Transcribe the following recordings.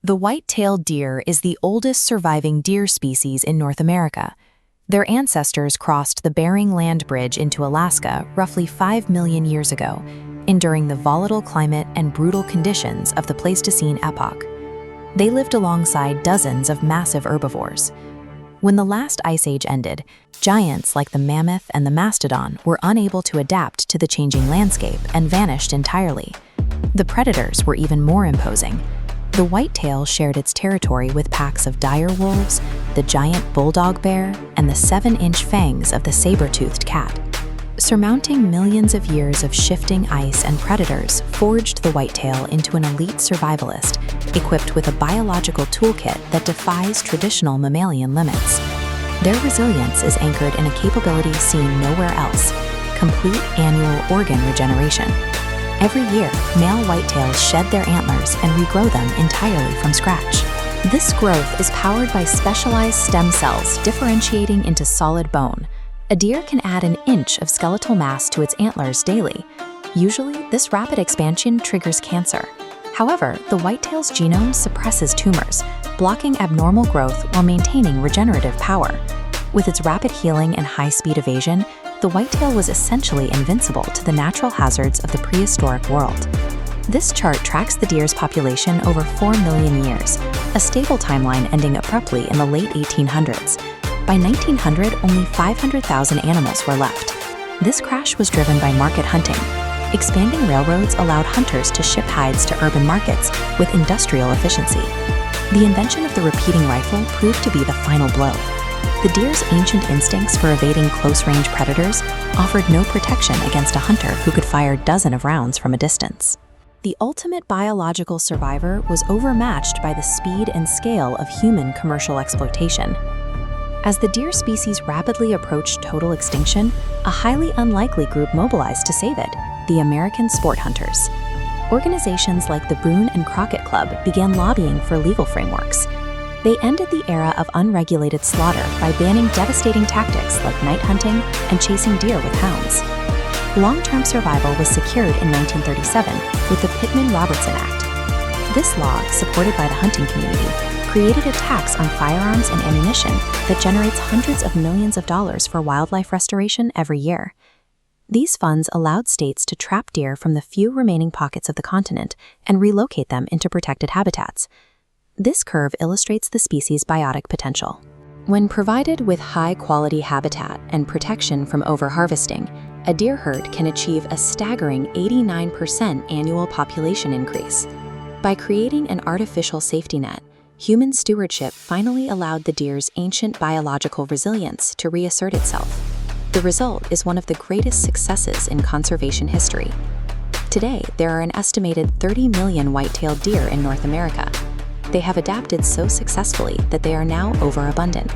The white-tailed deer is the oldest surviving deer species in North America. Their ancestors crossed the Bering Land Bridge into Alaska roughly 5 million years ago, enduring the volatile climate and brutal conditions of the Pleistocene epoch. They lived alongside dozens of massive herbivores. When the last ice age ended, giants like the mammoth and the mastodon were unable to adapt to the changing landscape and vanished entirely. The predators were even more imposing. The whitetail shared its territory with packs of dire wolves, the giant bulldog bear, and the 7-inch fangs of the saber-toothed cat. Surmounting millions of years of shifting ice and predators forged the whitetail into an elite survivalist, equipped with a biological toolkit that defies traditional mammalian limits. Their resilience is anchored in a capability seen nowhere else: complete annual organ regeneration. Every year, male whitetails shed their antlers and regrow them entirely from scratch. This growth is powered by specialized stem cells differentiating into solid bone. A deer can add an inch of skeletal mass to its antlers daily. Usually, this rapid expansion triggers cancer. However, the whitetail's genome suppresses tumors, blocking abnormal growth while maintaining regenerative power. With its rapid healing and high-speed evasion, the whitetail was essentially invincible to the natural hazards of the prehistoric world. This chart tracks the deer's population over 4 million years, a stable timeline ending abruptly in the late 1800s. By 1900, only 500,000 animals were left. This crash was driven by market hunting. Expanding railroads allowed hunters to ship hides to urban markets with industrial efficiency. The invention of the repeating rifle proved to be the final blow. The deer's ancient instincts for evading close-range predators offered no protection against a hunter who could fire dozens of rounds from a distance. The ultimate biological survivor was overmatched by the speed and scale of human commercial exploitation. As the deer species rapidly approached total extinction, a highly unlikely group mobilized to save it: the American sport hunters. Organizations like the Boone and Crockett Club began lobbying for legal frameworks. They ended the era of unregulated slaughter by banning devastating tactics like night hunting and chasing deer with hounds. Long-term survival was secured in 1937 with the Pittman-Robertson Act. This law, supported by the hunting community, created a tax on firearms and ammunition that generates hundreds of millions of dollars for wildlife restoration every year. These funds allowed states to trap deer from the few remaining pockets of the continent and relocate them into protected habitats. This curve illustrates the species' biotic potential. When provided with high-quality habitat and protection from overharvesting, a deer herd can achieve a staggering 89% annual population increase. By creating an artificial safety net, human stewardship finally allowed the deer's ancient biological resilience to reassert itself. The result is one of the greatest successes in conservation history. Today, there are an estimated 30 million white-tailed deer in North America. They have adapted so successfully that they are now overabundant.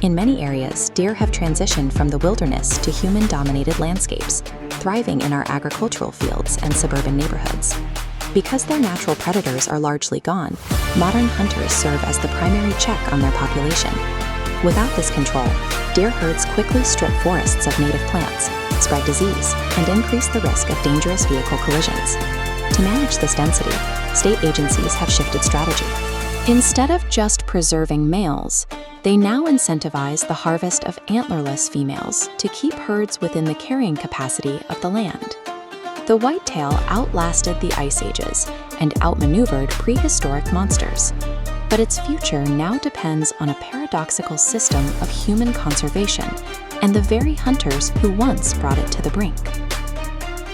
In many areas, deer have transitioned from the wilderness to human-dominated landscapes, thriving in our agricultural fields and suburban neighborhoods. Because their natural predators are largely gone, modern hunters serve as the primary check on their population. Without this control, deer herds quickly strip forests of native plants, spread disease, and increase the risk of dangerous vehicle collisions. To manage this density, state agencies have shifted strategy. Instead of just preserving males, they now incentivize the harvest of antlerless females to keep herds within the carrying capacity of the land. The whitetail outlasted the ice ages and outmaneuvered prehistoric monsters. But its future now depends on a paradoxical system of human conservation and the very hunters who once brought it to the brink.